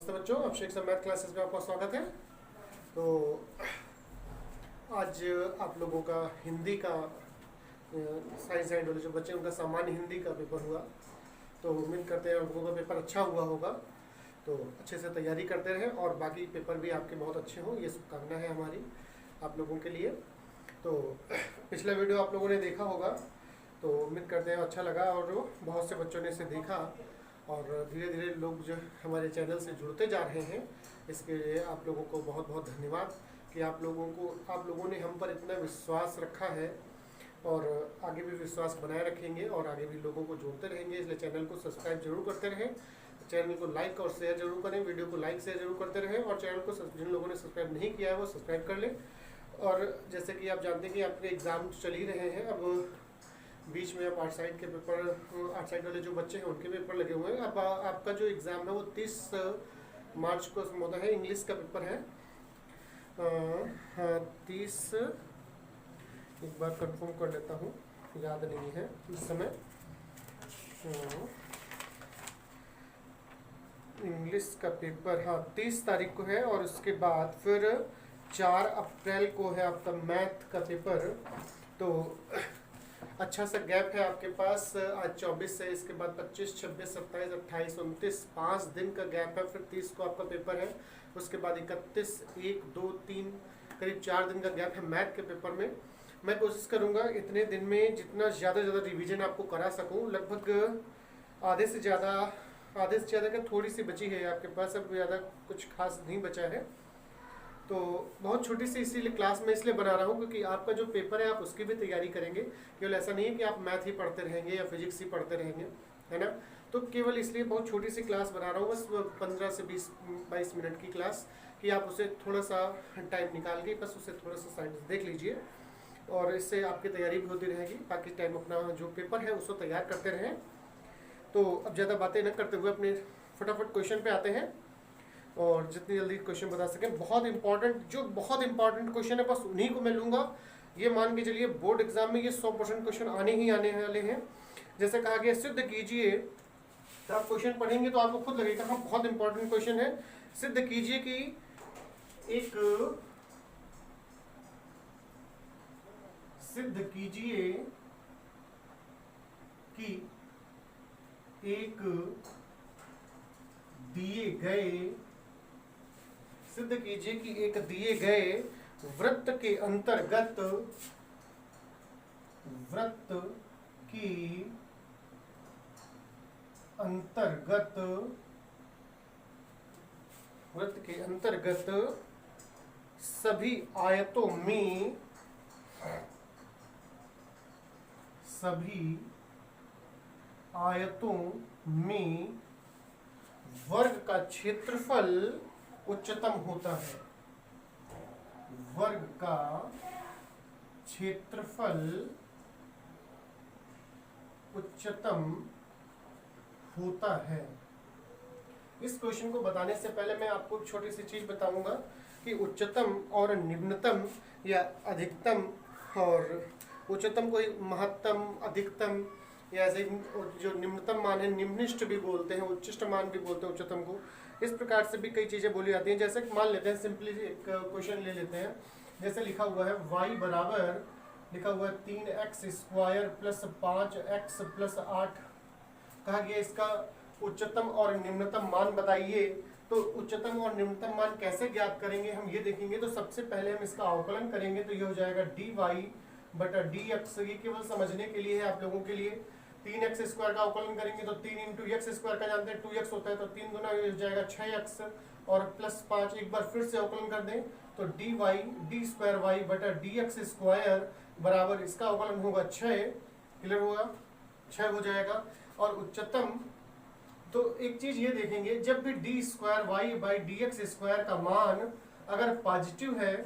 तो बच्चों, अभिषेक sir math classes में आपका स्वागत है। तो आज आप लोगों का हिंदी का साइंस एंड वाले जो बच्चे उनका सामान्य हिंदी का पेपर हुआ। तो उम्मीद करते हैं आप लोगों का पेपर अच्छा हुआ होगा। तो अच्छे से तैयारी करते रहें और बाकी पेपर भी आपके बहुत अच्छे हों, ये शुभकामना है हमारी आप लोगों के लिए। तो पिछला वीडियो आप लोगों ने देखा होगा, तो उम्मीद करते हैं अच्छा लगा और बहुत से बच्चों ने इसे देखा और धीरे धीरे लोग जो हमारे चैनल से जुड़ते जा रहे हैं। इसके लिए आप लोगों को बहुत बहुत धन्यवाद कि आप लोगों ने हम पर इतना विश्वास रखा है और आगे भी विश्वास बनाए रखेंगे और आगे भी लोगों को जोड़ते रहेंगे। इसलिए चैनल को सब्सक्राइब जरूर करते रहें, चैनल को लाइक और शेयर जरूर करें, वीडियो को लाइक शेयर जरूर करते रहें और चैनल को जिन लोगों ने सब्सक्राइब नहीं किया है वो सब्सक्राइब कर लें। और जैसे कि आप जानते हैं कि आपके एग्ज़ाम चल ही रहे हैं, अब बीच में आप आर्ट साइड के पेपर, आर्ट साइड वाले जो बच्चे हैं उनके पेपर लगे हुए हैं। अब आपका जो एग्ज़ाम है वो 30 मार्च को होता है, इंग्लिश का पेपर है। हाँ 30, एक बार कंफर्म कर लेता हूँ, याद नहीं है इस समय। इंग्लिश का पेपर हाँ 30 तारीख को है और उसके बाद फिर 4 अप्रैल को है आपका मैथ का पेपर। तो अच्छा सा गैप है आपके पास, आज 24 है, इसके बाद 25, 26, 27, 28, 29, 5 दिन का गैप है। फिर 30 को आपका पेपर है, उसके बाद 31, 1, 2, 3 करीब 4 दिन का गैप है मैथ के पेपर में। मैं कोशिश करूंगा इतने दिन में जितना ज़्यादा रिवीजन आपको करा सकूं। लगभग आधे से ज़्यादा का थोड़ी सी बची है आपके पास, अब ज़्यादा कुछ खास नहीं बचा है। तो बहुत छोटी सी इसीलिए क्लास में इसलिए बना रहा हूँ क्योंकि आपका जो पेपर है आप उसकी भी तैयारी करेंगे। केवल ऐसा नहीं है कि आप मैथ ही पढ़ते रहेंगे या फिजिक्स ही पढ़ते रहेंगे, है ना। तो केवल इसलिए बहुत छोटी सी क्लास बना रहा हूँ, बस 15 से 20-22 मिनट की क्लास, कि आप उसे थोड़ा सा टाइम निकाल के बस उसे थोड़ा सा साइंस देख लीजिए और इससे आपकी तैयारी भी होती रहेगी। बाकी टाइम अपना जो पेपर है उसको तैयार करते रहें। तो अब ज़्यादा बातें न करते हुए अपने फटाफट क्वेश्चन पे आते हैं और जितनी जल्दी क्वेश्चन बता सकें। बहुत इंपॉर्टेंट क्वेश्चन है, बस उन्हीं को मैं लूँगा। ये मान के चलिए बोर्ड एग्जाम में ये 100% क्वेश्चन आने ही आने वाले हैं। जैसे कहा गया सिद्ध कीजिए, तो आप क्वेश्चन पढ़ेंगे तो आपको खुद लगेगा हाँ बहुत इंपॉर्टेंट क्वेश्चन है। सिद्ध कीजिए कि एक दिए गए वृत्त के अंतर्गत सभी आयतों में वर्ग का क्षेत्रफल उच्चतम होता है। वर्ग का क्षेत्रफल उच्चतम होता है। इस क्वेश्चन को बताने से पहले मैं आपको एक छोटी सी चीज बताऊंगा कि उच्चतम और निम्नतम या अधिकतम, और उच्चतम को महत्तम, अधिकतम, या ऐसे जो निम्नतम मान है निम्निष्ठ भी बोलते हैं, उच्चिष्ट मान भी बोलते हैं उच्चतम को। इस प्रकार से भी कई चीजें बोली जाती हैं। जैसे मान लेते हैं, सिंपली एक क्वेश्चन ले लेते हैं। जैसे लिखा हुआ है y बराबर 3x square plus 5x plus 8। कहा गया इसका उच्चतम और निम्नतम मान बताइए। तो उच्चतम और निम्नतम मान कैसे ज्ञात करेंगे हम ये देखेंगे। तो सबसे पहले हम इसका अवकलन करेंगे, तो ये हो जाएगा dy बटा dx। ये केवल समझने के लिए है आप लोगों के लिए। 3x स्क्वायर का अवकलन करेंगे तो 3 इंटू एक्स स्क्वायर का जानते हैं 2x होता है, तो 3 गुना हो जाएगा 6x और प्लस 5। एक बार फिर से अवकलन कर दें तो dy स्क्वायर y बटा dx स्क्वायर बराबर इसका अवकलन होगा 6। क्लियर होगा, 6 हो जाएगा। और उच्चतम, तो एक चीज ये देखेंगे, जब भी D square Y by D X square का मान अगर पॉजिटिव है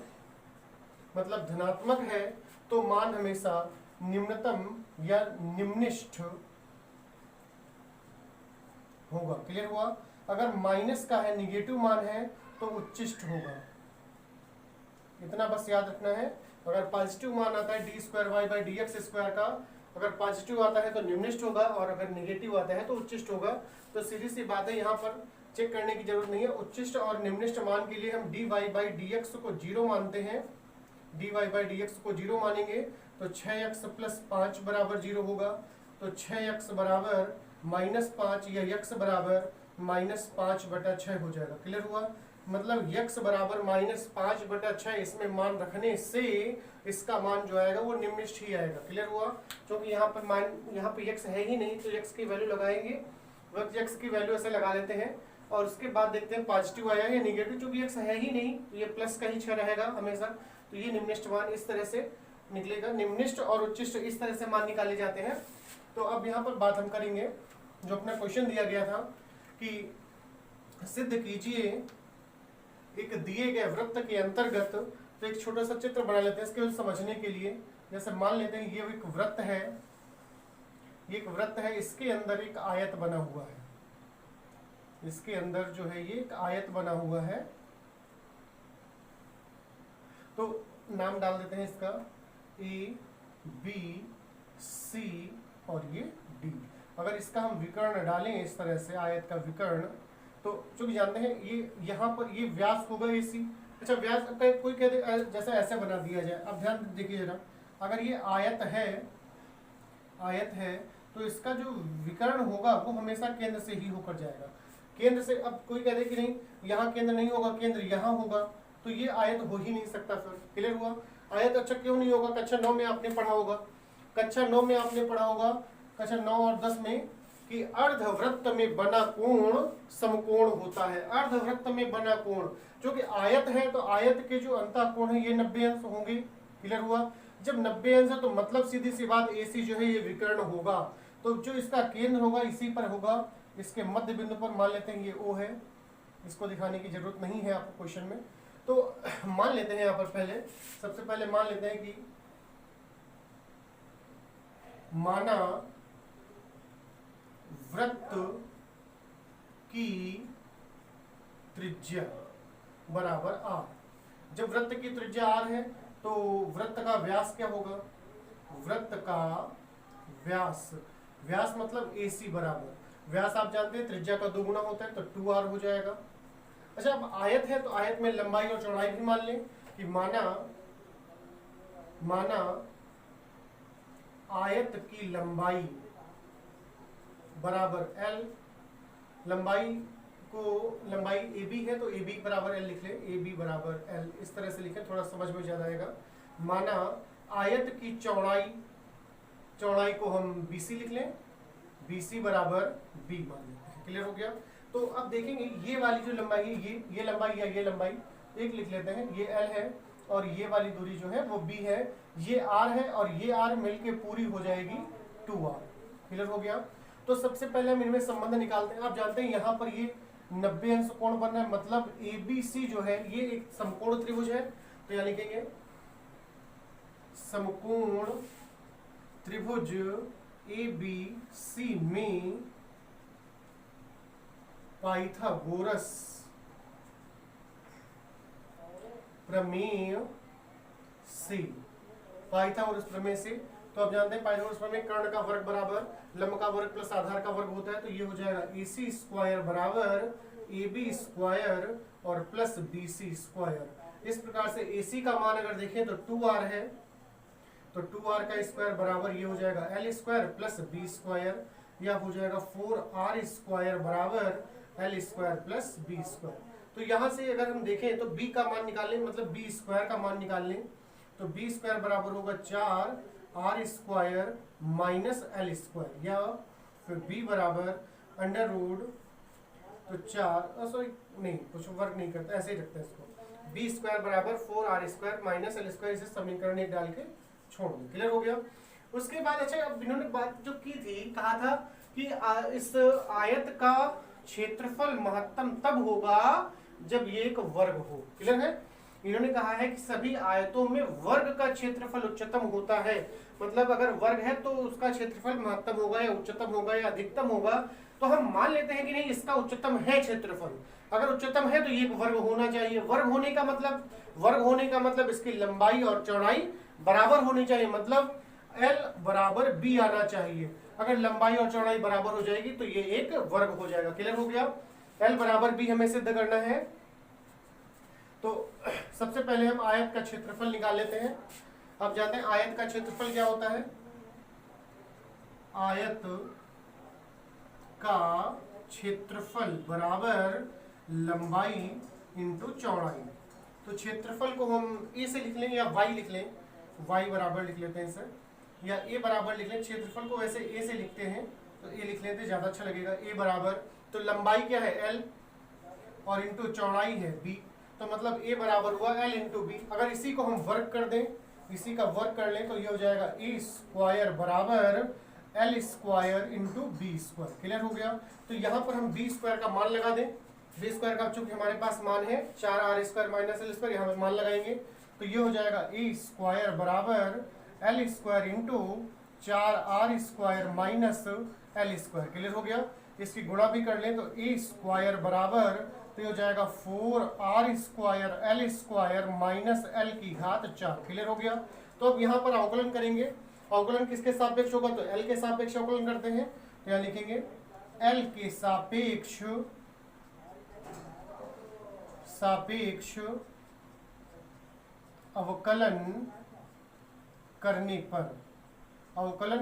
मतलब धनात्मक है तो मान हमेशा निम्नतम या निम्निष्ठ होगा। क्लियर हुआ। अगर माइनस का है, निगेटिव मान है, तो उच्चिष्ट होगा। इतना बस याद रखना है। अगर पॉजिटिव मान आता है D square Y by D X square का, अगर पॉजिटिव आता है तो निम्निष्ठ होगा और अगर निगेटिव आता है तो उच्चिष्ट होगा। तो सीधी सी बात है, यहाँ पर चेक करने की जरूरत नहीं है। उच्चिष्ट और निम्निष्ट मान के लिए हम dy बाई dx को 0 मानते हैं। dy बाई dx को 0 मानेंगे तो 6x प्लस 5 बराबर 0 होगा। तो 6x बराबर -5 या x बराबर -5/6 हो जाएगा। क्लियर हुआ? मतलब x बराबर -5/6 इसमें मान रखने से इसका मान जो आएगा वो निम्निष्ठ ही आएगा। क्लियर हुआ? क्योंकि यहाँ पे x है ही नहीं तो x की वैल्यू लगाएंगे, x की वैल्यू ऐसे लगा लेते हैं और उसके बाद देखते हैं पॉजिटिव आया या निगेटिव। क्योंकि x है ही नहीं तो ये प्लस का ही 6 रहेगा हमेशा, तो ये निम्निष्ठ मान इस तरह से निकलेगा। निम्निष्ठ और उच्चिष्ट इस तरह से मान निकाले जाते हैं। तो अब यहाँ पर बात हम करेंगे, जो अपना क्वेश्चन दिया गया था कि सिद्ध कीजिए एक दिए गए वृत्त के अंतर्गत। तो एक छोटा सा चित्र बना लेते हैं इसके समझने के लिए। जैसे मान लेते हैं ये एक वृत्त है, ये एक वृत्त है, इसके अंदर एक आयत बना हुआ है। इसके अंदर जो है ये एक आयत बना हुआ है। तो नाम डाल देते हैं इसका ABC और ये D। अगर इसका हम विकर्ण डालें इस तरह से, आयत का विकर्ण, तो चूंकि जानते हैं ये यहाँ पर ये व्यास होगा AC। अच्छा, व्यास कोई कहते जैसे ऐसे बना दिया जाए। अब ध्यान देखिए जरा, अगर ये आयत है तो इसका जो विकर्ण होगा वो हमेशा केंद्र से ही होकर जाएगा। केंद्र से, अब कोई कहते कि नहीं यहाँ केंद्र नहीं होगा, केंद्र यहाँ होगा, तो ये आयत हो ही नहीं सकता। फिर क्लियर हुआ? आयत अच्छा क्यों नहीं होगा? कक्षा 9 में आपने पढ़ा होगा, कक्षा 9 में आपने पढ़ा होगा, कक्षा 9 और 10 में, कि अर्धवृत्त में बना कोण समकोण होता है। अर्धवृत्त में बना कोण, जो कि आयत है तो आयत के जो अंतःकोण है ये 90 अंश होंगे। क्लियर हुआ? जब 90 अंश है तो मतलब सीधी सी बात AC जो है ये विकर्ण होगा। तो जो इसका केंद्र होगा इसी पर होगा। इसके मध्य बिंदु पर मान लेते हैं ये O है, इसको दिखाने की जरूरत नहीं है आपको क्वेश्चन में। तो मान लेते हैं यहाँ पर पहले, सबसे पहले मान लेते हैं कि माना वृत्त की त्रिज्या बराबर r। जब वृत्त की त्रिज्या r है तो वृत्त का व्यास क्या होगा? वृत्त का व्यास, व्यास मतलब AC बराबर, व्यास आप जानते हैं त्रिज्या का 2 गुना होता है तो 2r हो जाएगा। अच्छा, अब आयत है तो आयत में लंबाई और चौड़ाई भी मान लें कि माना आयत की लंबाई बराबर L। लंबाई AB है तो AB बराबर L लिख ले, AB बराबर L इस तरह से लिखें, थोड़ा समझ में ज्यादा आएगा। माना आयत की चौड़ाई को हम BC लिख लें, BC बराबर B मान लेते हैं। क्लियर हो गया? तो अब देखेंगे ये वाली जो लंबाई है, ये लंबाई या ये लंबाई एक लिख लेते हैं, ये L है और ये वाली दूरी जो है वो B है, ये R है और ये R मिलके पूरी हो जाएगी 2R। क्लियर हो गया? तो सबसे पहले हम इनमें संबंध निकालते हैं। आप जानते हैं यहाँ पर ये 90 अंश कोण बन रहा है, मतलब ABC जो है ये एक समकोण त्रिभुज है। तो यहाँ लिखेंगे समकोण त्रिभुज ABC में पाइथागोरस प्रमेय से, पाइथागोरस प्रमेय से। तो आप जानते हैं पाइथागोरस प्रमेय कर्ण का वर्ग बराबर लंब का वर्ग प्लस आधार का वर्ग होता है। तो ये हो जाएगा AC स्क्वायर बराबर AB स्क्वायर और प्लस BC स्क्वायर। इस प्रकार से AC का मान अगर देखें तो 2R है, तो 2R का स्क्वायर बराबर ये हो जाएगा L square plus B square, या हो जाएगा 4R स्क्वायर बराबर L square plus B square. तो यहाँ से अगर हम देखें तो B का मान निकाल लें, मतलब B स्क्वायर का मान निकाल लें, तो B स्क्वायर बराबर होगा 4R square minus L square, या फिर B बराबर अंडर रूट, तो 4 सॉरी नहीं कुछ वर्क नहीं करता, ऐसे ही रखते हैं इसको। B स्क्वायर बराबर 4R square minus L square, इसे समीकरण एक डाल के छोड़ दो। क्लियर हो गया? उसके बाद अच्छा, अब इन्होंने बात जो की थी, कहा था कि इस आयत का क्षेत्रफल महत्तम तब होगा जब ये एक वर्ग हो। क्लियर है? इन्होंने कहा है कि सभी आयतों में वर्ग का क्षेत्रफल उच्चतम होता है। मतलब अगर वर्ग है तो उसका क्षेत्रफल महत्तम होगा या उच्चतम होगा या अधिकतम होगा। तो हम मान लेते हैं कि नहीं, इसका उच्चतम है क्षेत्रफल। अगर उच्चतम है तो ये एक वर्ग होना चाहिए। वर्ग होने का मतलब इसकी लंबाई और चौड़ाई बराबर होनी चाहिए, मतलब L बराबर B आना चाहिए। अगर लंबाई और चौड़ाई बराबर हो जाएगी तो ये एक वर्ग हो जाएगा। क्लियर हो गया? एल बराबर बी हमें सिद्ध करना है। तो सबसे पहले हम आयत का क्षेत्रफल निकाल लेते हैं। अब जानते हैं आयत का क्षेत्रफल क्या होता है। आयत का क्षेत्रफल बराबर लंबाई इंटू चौड़ाई। तो क्षेत्रफल को हम ए से लिख लें या वाई लिख लें, वाई बराबर लिख लेते हैं सर, या ए बराबर लिख लें। क्षेत्रफल को वैसे ए से लिखते हैं तो ए लिख लेते हैं, ज़्यादा अच्छा लगेगा। ए बराबर, तो लंबाई क्या है एल और इंटू चौड़ाई है बी, तो मतलब ए बराबर हुआ एल इंटू बी। अगर इसी को हम वर्क कर दें, इसी का वर्क कर लें तो ये हो जाएगा ए स्क्वायर बराबर L square into B square. Clear हो गया। तो यहाँ पर हम बी स्क्वायर का मान लगा दें। बी स्क्वायर का चूंकि हमारे पास मान है 4r square minus L square, यहाँ मान लगाएंगे तो ये हो जाएगा ए स्क्वायर बराबर L square into 4r square minus L square. Clear हो गया। इसकी गुणा भी कर लें तो ए स्क्वायर बराबर, तो ये हो जाएगा 4r square L square minus L की घात 4। क्लियर हो गया। तो अब यहाँ पर अवकलन करेंगे। अवकलन किसके सापेक्ष होगा, तो एल के सापेक्ष अवकलन करते हैं। तो यहाँ लिखेंगे एल के सापेक्ष अवकलन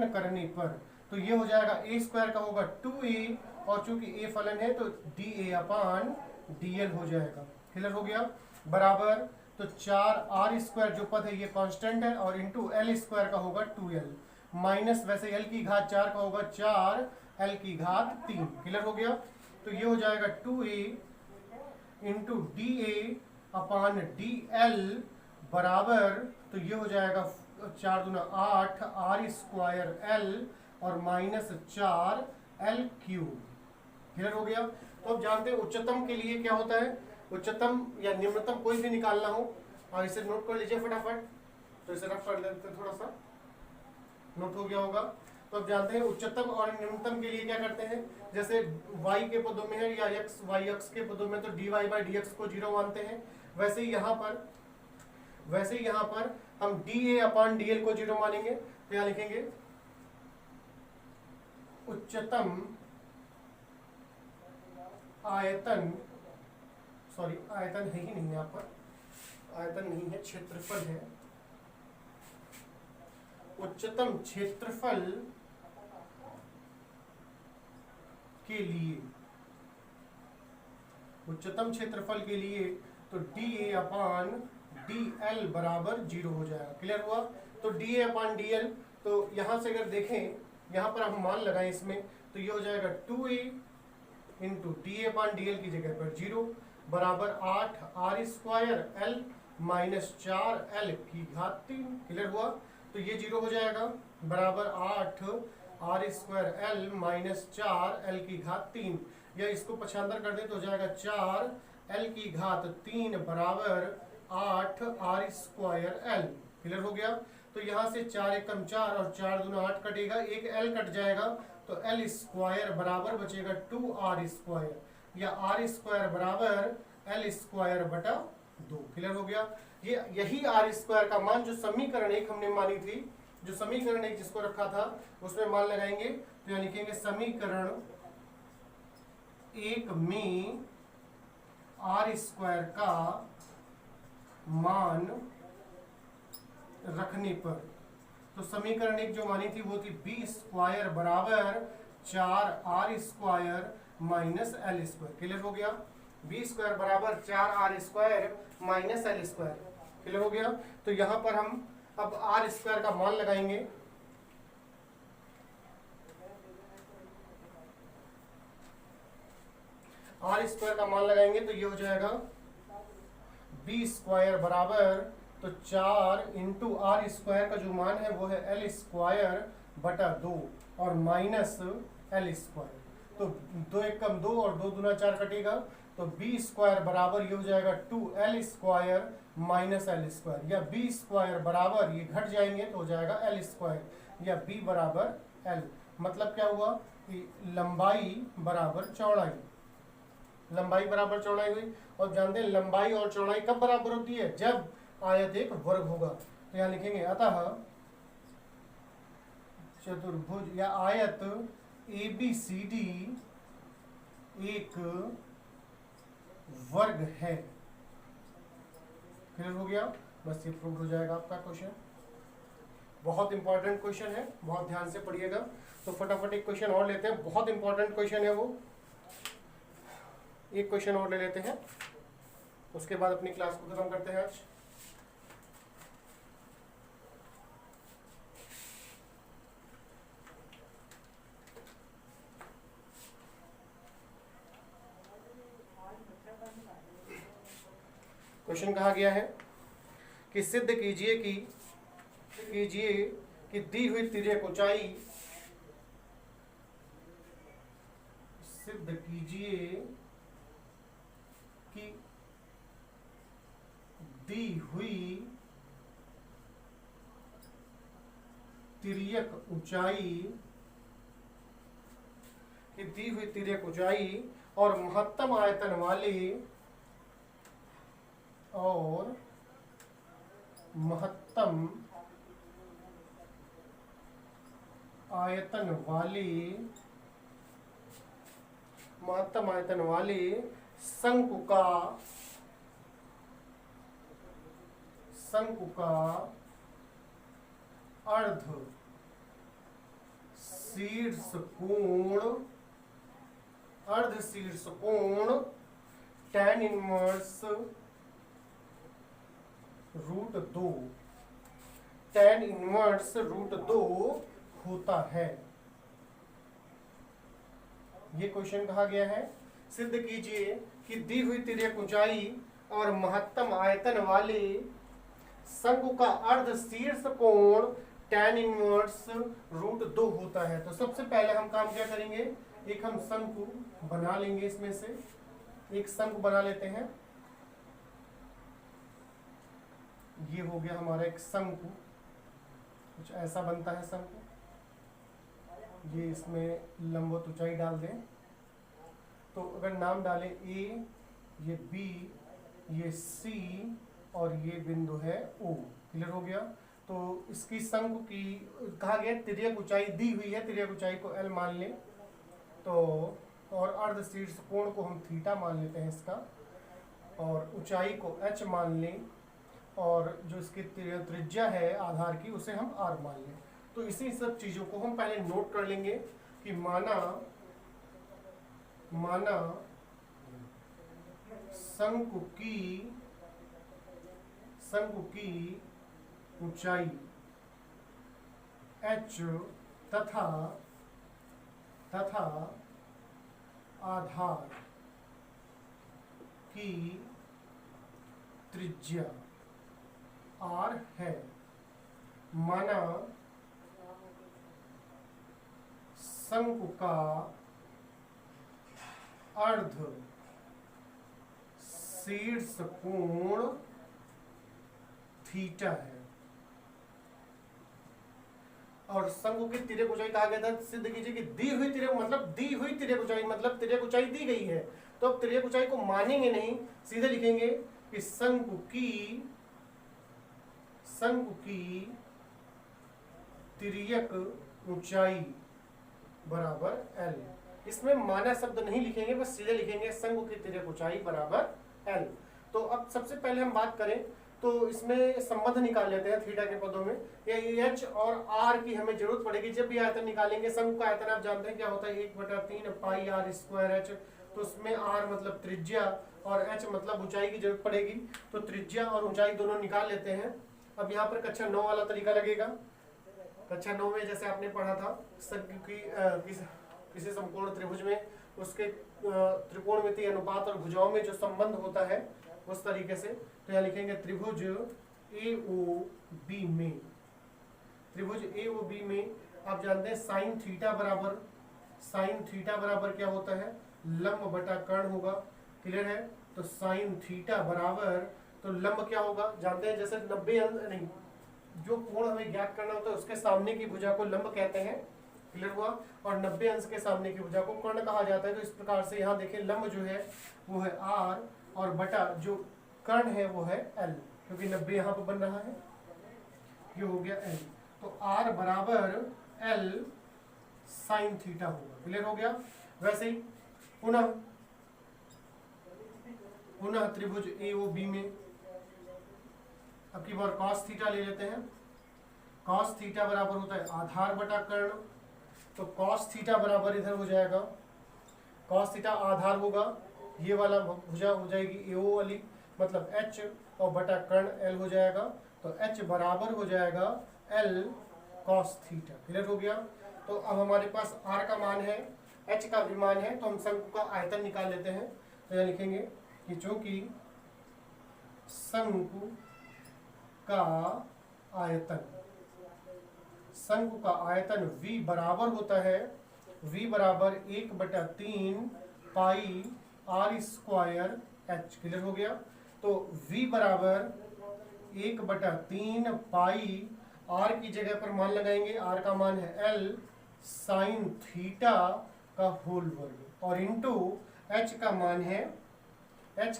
करने पर, तो ये हो जाएगा ए स्क्वायर का होगा 2a, और चूंकि ए फलन है तो डी अपान dl हो जाएगा। क्लियर हो गया। बराबर, तो 4r स्क्वायर जो पद है ये कांस्टेंट है, और इंटू एल स्क्वायर का होगा 2l, माइनस वैसे l की घात 4 का होगा 4 l की घात 3। क्लियर हो गया। तो ये हो जाएगा 2a इंटू डी अपान dl बराबर, तो ये हो जाएगा 4 दूना 8 r स्क्वायर l और माइनस 4 l क्यूब। क्लियर हो गया। तो अब जानते हैं उच्चतम के लिए क्या होता है। उच्चतम या निम्नतम कोई भी निकालना हो, और इसे नोट कर लीजिए फटाफट। तो इसे रफ कर देते हैं, थोड़ा सा नोट हो गया होगा। तो अब जानते हैं उच्चतम और निम्नतम के लिए क्या करते हैं। जैसे y के पदों में है या x y अक्ष के पदों में तो dy बाई dx को 0 मानते हैं। वैसे ही यहाँ पर हम dA अपान dl को 0 मानेंगे। तो यहाँ लिखेंगे उच्चतम आयतन, सॉरी आयतन है ही नहीं, यहाँ पर आयतन नहीं है, क्षेत्रफल है। उच्चतम क्षेत्रफल के लिए तो dA अपान dl बराबर 0 हो जाएगा। क्लियर हुआ। तो dA अपान dl, तो यहां से अगर देखें, यहां पर हम मान लगाएं इसमें, तो ये हो जाएगा 2a इंटू डी अपान डी एल की जगह पर 0 बराबर 8 r square l minus 4 l की घात 3। क्लियर हुआ। तो ये 0 हो जाएगा, बराबर 8 r square l minus 4 l की घात 3, या इसको पक्षांतर कर दें तो हो जाएगा 4 l की घात 3 बराबर 8 r स्क्वायर l। क्लियर हो गया। तो यहाँ से 4 एकम 4 और 4 दूना 8 कटेगा, एक l कट जाएगा, तो एल स्क्वायर बराबर बचेगा 2r स्क्वायर, या r स्क्वायर बराबर एल स्क्वायर बटा 2। क्लियर हो गया। ये यही r स्क्वायर का मान जो समीकरण 1 हमने मानी थी, जो समीकरण 1 जिसको रखा था उसमें मान लगाएंगे। तो यहाँ लिखेंगे समीकरण 1 में r स्क्वायर का मान रखने पर, तो समीकरण 1 जो मानी थी वो थी बी स्क्वायर बराबर 4r square minus L square. Clear हो गया। बी स्क्वायर बराबर 4r square minus L square. Clear हो गया। तो यहां पर हम अब r स्क्वायर का मान लगाएंगे। r स्क्वायर का मान लगाएंगे तो ये हो जाएगा बी स्क्वायर बराबर, तो 4 इंटू आर स्क्वायर का जो मान है वो है एल स्क्वायर बटा 2 और माइनस एल स्क्वायर। तो 2 एकम 2 और 2 दूना 4 कटेगा, तो बी स्क्वायर बराबर ये हो जाएगा 2l square minus L square, या बी स्क्वायर बराबर ये घट जाएंगे तो हो जाएगा एल स्क्वायर, या बी बराबर एल। मतलब क्या हुआ कि लंबाई बराबर चौड़ाई, लंबाई बराबर चौड़ाई हुई। और जानते हैं लंबाई और चौड़ाई कब बराबर होती है, जब आयत एक वर्ग होगा। तो यहाँ लिखेंगे अतः चतुर्भुज या आयत ABCD एक वर्ग है। क्लियर हो गया? बस ये प्रूव हो जाएगा आपका क्वेश्चन। बहुत इंपॉर्टेंट क्वेश्चन है, बहुत ध्यान से पढ़िएगा। तो फटाफट एक क्वेश्चन और लेते हैं, बहुत इंपॉर्टेंट क्वेश्चन है वो। एक क्वेश्चन और ले लेते हैं, उसके बाद अपनी क्लास को खत्म करते हैं आज। क्वेश्चन कहा गया है कि सिद्ध कीजिए कि दी हुई तिर्यक ऊंचाई, सिद्ध कीजिए कि दी हुई तिर्यक ऊंचाई और महत्तम आयतन वाली शंकु का अर्ध शीर्ष कोण tan इनवर्स रूट 2 होता है। ये क्वेश्चन कहा गया है, सिद्ध कीजिए कि दी हुई तिर्यक ऊंचाई और महत्तम आयतन वाले शंकु का अर्ध शीर्ष कोण tan इनवर्स रूट 2 होता है। तो सबसे पहले हम काम क्या करेंगे, एक हम शंकु बना लेंगे, इसमें से एक शंकु बना लेते हैं। ये हो गया हमारा एक शंकु, कुछ ऐसा बनता है शंकु। ये इसमें लंबवत ऊंचाई डाल दें, तो अगर नाम डालें ए, ये बी, ये सी और ये बिंदु है ओ। क्लियर हो गया? तो इसकी शंकु की कहा गया तिर्यक ऊंचाई दी हुई है, तिर्यक ऊंचाई को एल मान लें, तो और अर्ध शीर्ष कोण को हम थीटा मान लेते हैं इसका, और ऊंचाई को एच मान लें, और जो इसकी त्रिज्या है आधार की उसे हम आर मान लें। तो इसी सब चीजों को हम पहले नोट कर लेंगे कि माना शंकु की ऊंचाई h तथा आधार की त्रिज्या r है। माना शंकु का अर्ध शीर्ष कोण थीटा है, और शंकु की तिर्यक ऊंचाई कहा गया था, सिद्ध कीजिए कि दी हुई तिर्यक ऊंचाई मतलब तिर्यक ऊंचाई दी गई है। तो अब तिर्यक ऊंचाई को मानेंगे नहीं, सीधे लिखेंगे कि शंकु की तिर्यक ऊंचाई बराबर एल। इसमें माना शब्द नहीं लिखेंगे, बस सीधे लिखेंगे शंकु की तिर्यक ऊंचाई बराबर एल। तो अब सबसे पहले हम बात करें तो इसमें संबंध निकाल लेते हैं थीटा के पदों में। ये एच और आर की हमें जरूरत पड़ेगी जब भी आयतन निकालेंगे। शंकु का आयतन आप जानते हैं क्या होता है, 1/3 पाई आर स्क्वायर एच। तो उसमें आर मतलब त्रिज्या और एच मतलब ऊंचाई की जरूरत पड़ेगी। तो त्रिज्या और ऊंचाई दोनों निकाल लेते हैं। अब यहाँ पर कक्षा 9 वाला तरीका लगेगा। कक्षा 9 में जैसे आपने पढ़ा था किसी समकोण त्रिभुज में उसके त्रिकोणमितीय अनुपात और भुजाओं में जो संबंध होता है उस तरीके से। तो यहाँ लिखेंगे त्रिभुज AOB में आप जानते हैं साइन थीटा बराबर क्या होता है, लंब बटा कर्ण होगा। क्लियर है? तो साइन थीटा बराबर, तो लंब क्या होगा जानते हैं, जैसे 90 अंश नहीं, जो कोण हमें ज्ञात करना होता है उसके सामने की भुजा को लंब कहते हैं। क्लियर हुआ? और 90 अंश के सामने की भुजा को कर्ण कहा जाता है। तो इस प्रकार से यहाँ देखें लंब जो है वो है R और बटा जो कर्ण है वो है L, क्योंकि 90 यहाँ पर बन रहा है, ये हो गया L। तो R बराबर L साइन थीटा होगा। क्लियर हो गया? वैसे ही पुनः पुनः त्रिभुज AOB में। अब की बार cos थीटा ले लेते हैं। cos थीटा बराबर होता है आधार बटा कर्ण, तो cos थीटा बराबर इधर हो जाएगा, cos थीटा आधार होगा, ये वाला भुजा हो जाएगी AO वाली, मतलब H और बटा कर्ण L हो जाएगा, तो H बराबर हो जाएगा L cos थीटा। क्लियर हो गया। तो अब हमारे पास R का मान है, H का भी मान है, तो हम शंकु का आयतन निकाल लेते हैं। तो यह लिखेंगे कि चूंकि शंकु का आयतन, शंकु का आयतन V बराबर होता है, V बराबर 1/3 पाई R स्क्वायर H। क्लियर हो गया। तो V बराबर 1/3 पाई, R की जगह पर मान लगाएंगे, R का मान है L साइन थीटा का होल वर्ग, और इंटू H का मान है L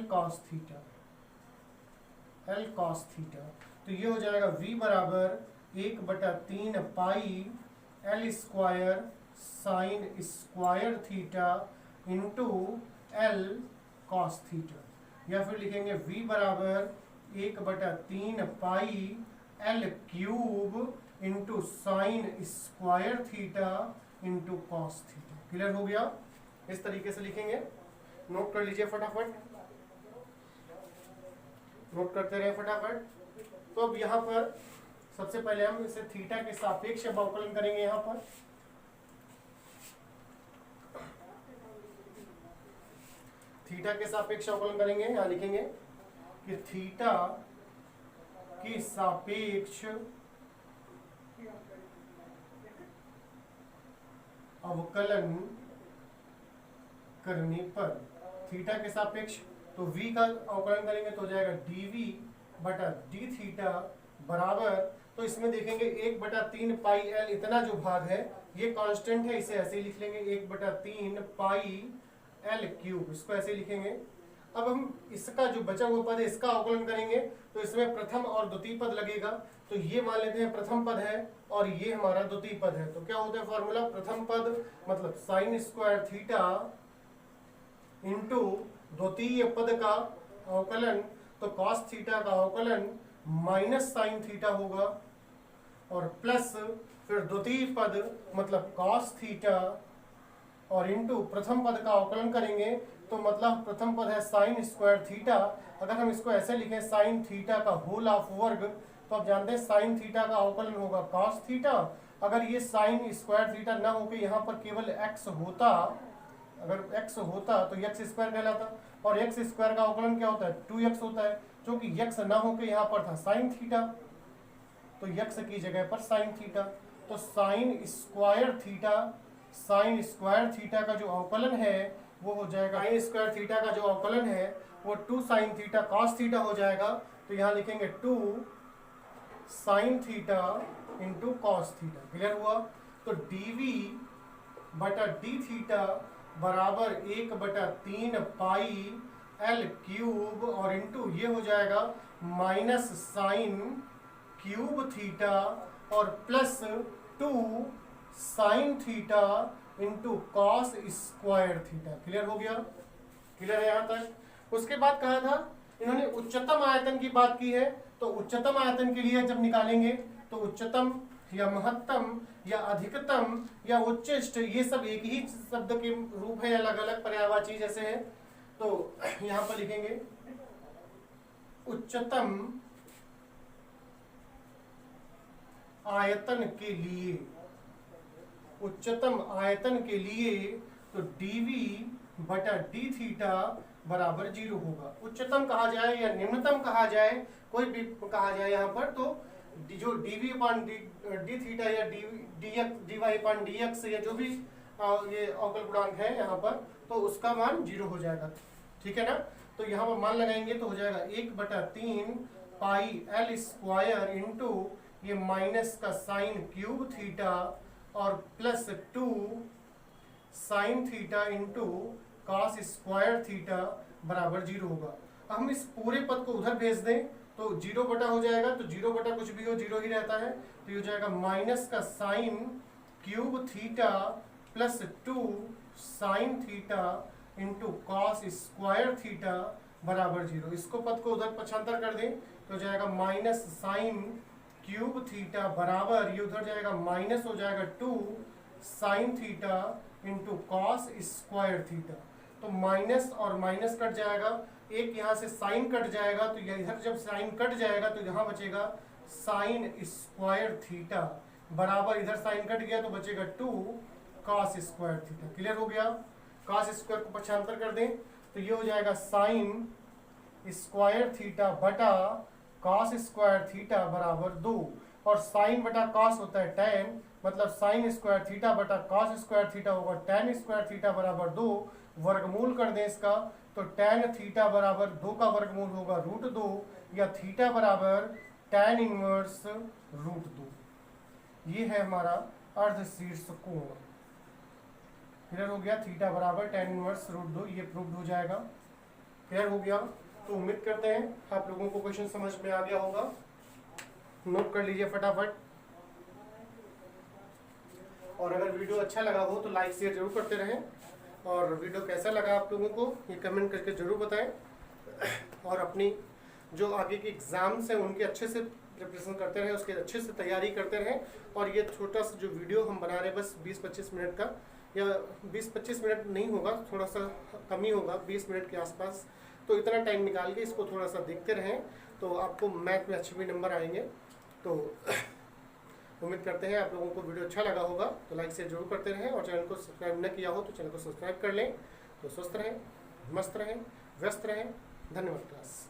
cos theta, L cos theta. तो ये हो जाएगा V बराबर 1/3 पाई L square sine square theta into L cos theta, या फिर लिखेंगे V बराबर 1/3 पाई L cube into sine square theta into cos theta. Clear हो गया। इस तरीके से लिखेंगे, नोट कर लीजिए फटाफट, नोट करते रहे फटाफट। तो अब यहाँ पर सबसे पहले हम इसे थीटा के सापेक्ष अवकलन करेंगे। यहाँ पर थीटा के सापेक्ष अवकलन करेंगे, यहाँ लिखेंगे कि थीटा की सापेक्ष अवकलन करने पर, थीटा के सापेक्ष तो v का अवकलन करेंगे तो हो जाएगा dv बटा d थीटा बराबर, तो इसमें देखेंगे 1/3 पाई l, इतना जो भाग है ये कांस्टेंट है, इसे ऐसे ही लिख लेंगे 1/3 पाई l क्यूब, इसको ऐसे लिखेंगे। अब हम इसका जो बचा हुआ पद है इसका अवकलन करेंगे, तो इसमें प्रथम और द्वितीय पद लगेगा, तो ये मान लेते हैं प्रथम पद है और ये हमारा द्वितीय पद है। तो क्या होता है फॉर्मूला, प्रथम पद मतलब साइन स्क्वायर थीटा इंटू द्वितीय पद का अवकलन, तो कॉस थीटा का अवकलन माइनस साइन थीटा होगा, और प्लस फिर द्वितीय पद मतलब कॉस थीटा और इंटू प्रथम पद का अवकलन करेंगे, तो मतलब प्रथम पद है साइन स्क्वायर थीटा। अगर हम इसको ऐसे लिखें साइन थीटा का होल ऑफ वर्ग, तो आप जानते हैं साइन थीटा का अवकलन होगा कॉस थीटा। अगर ये साइन स्क्वायर थीटा ना होकर यहाँ पर केवल x होता, अगर x होता तो x स्क्वायर कहलाता, और x स्क्वायर का अवकलन क्या होता है 2x होता है, क्योंकि x ना होकर यहाँ पर था साइन थीटा, तो x की जगह पर साइन थीटा, तो साइन स्क्वायर थीटा का जो अवकलन है वो हो जाएगा, साइन स्क्वायर थीटा का जो अवकलन है वो 2 साइन थीटा कॉस थीटा हो जाएगा। तो यहाँ लिखेंगे 2 sine theta into cos theta. Clear हुआ। तो dv बटा d थीटा बराबर 1/3 पाई l क्यूब, और इंटू ये हो जाएगा माइनस साइन क्यूब थीटा और plus 2 sine theta into cos square theta. Clear हो गया। क्लियर है यहाँ तक। उसके बाद कहा था इन्होंने उच्चतम आयतन की बात की है, तो उच्चतम आयतन के लिए जब निकालेंगे तो उच्चतम या महत्तम या अधिकतम या उच्चिष्ट, ये सब एक ही शब्द के रूप है, अलग अलग पर्यायवाची जैसे है। तो यहाँ पर लिखेंगे उच्चतम आयतन के लिए, उच्चतम आयतन के लिए तो dv बटा d थीटा बराबर 0 होगा। उच्चतम कहा जाए या निम्नतम कहा जाए, कोई भी कहा जाए यहाँ पर, तो जो dv अपॉन d थीटा या dy अपॉन dx या जो भी ये अवकल गुणांक है यहाँ पर, तो उसका मान 0 हो जाएगा। ठीक है ना। तो यहाँ पर मान लगाएंगे तो हो जाएगा 1/3 पाई l स्क्वायर इंटू ये माइनस का साइन क्यूब थीटा और plus 2 sine theta into cos square theta बराबर 0 होगा। हम इस पूरे पद को उधर भेज दें तो 0 बटा हो जाएगा, तो 0 बटा कुछ भी हो 0 ही रहता है, तो ये हो जाएगा माइनस का sine cube theta plus 2 sine theta into cos square theta बराबर 0। इसको पद को उधर पक्षांतर कर दें तो जाएगा माइनस साइन क्यूब थीटा बराबर, ये उधर जाएगा माइनस हो जाएगा 2 sine theta into cos square theta. तो माइनस और माइनस कट जाएगा, एक यहाँ से साइन कट जाएगा, तो इधर जब साइन कट जाएगा तो यहाँ बचेगा साइन स्क्वायर थीटा बराबर, इधर साइन कट गया तो बचेगा 2 कॉस स्क्वायर थीटा। क्लियर हो गया? कॉस स्क्वायर को पक्षांतर कर दें तो ये हो जाएगा साइन स्क्वायर थीटा बटा कॉस स्क्वायर थीटा बराबर 2, और साइन बटा कॉस होता है tan, मतलब साइन स्क्वायर थीटा बटा कॉस स्क्वायर थीटा होगा tan स्क्वायर थीटा बराबर 2। वर्गमूल कर दें इसका तो tan थीटा बराबर 2 का वर्गमूल होगा √2, या थीटा बराबर tan इनवर्स √2। ये है हमारा अर्धशीर्ष कोण। क्लियर हो गया? थीटा बराबर tan इनवर्स √2, ये प्रूव्ड हो जाएगा। क्लियर हो गया? तो उम्मीद करते हैं आप लोगों को क्वेश्चन समझ में आ गया होगा। नोट कर लीजिए फटाफट, और अगर वीडियो अच्छा लगा हो तो लाइक शेयर जरूर करते रहें, और वीडियो कैसा लगा आप लोगों को ये कमेंट करके जरूर बताएं, और अपनी जो आगे की एग्ज़ाम्स हैं उनके अच्छे से प्रिपरेशन करते रहें, उसके अच्छे से तैयारी करते रहें। और ये छोटा सा जो वीडियो हम बना रहे हैं बस 20-25 मिनट का, या 20-25 मिनट नहीं होगा, थोड़ा सा कम ही होगा, 20 मिनट के आसपास। तो इतना टाइम निकाल के इसको थोड़ा सा देखते रहें तो आपको मैथ में अच्छे भी नंबर आएंगे। तो उम्मीद करते हैं आप लोगों को वीडियो अच्छा लगा होगा, तो लाइक शेयर जरूर करते रहें, और चैनल को सब्सक्राइब न किया हो तो चैनल को सब्सक्राइब कर लें। तो स्वस्थ रहें, मस्त रहें, व्यस्त रहें। धन्यवाद क्लास।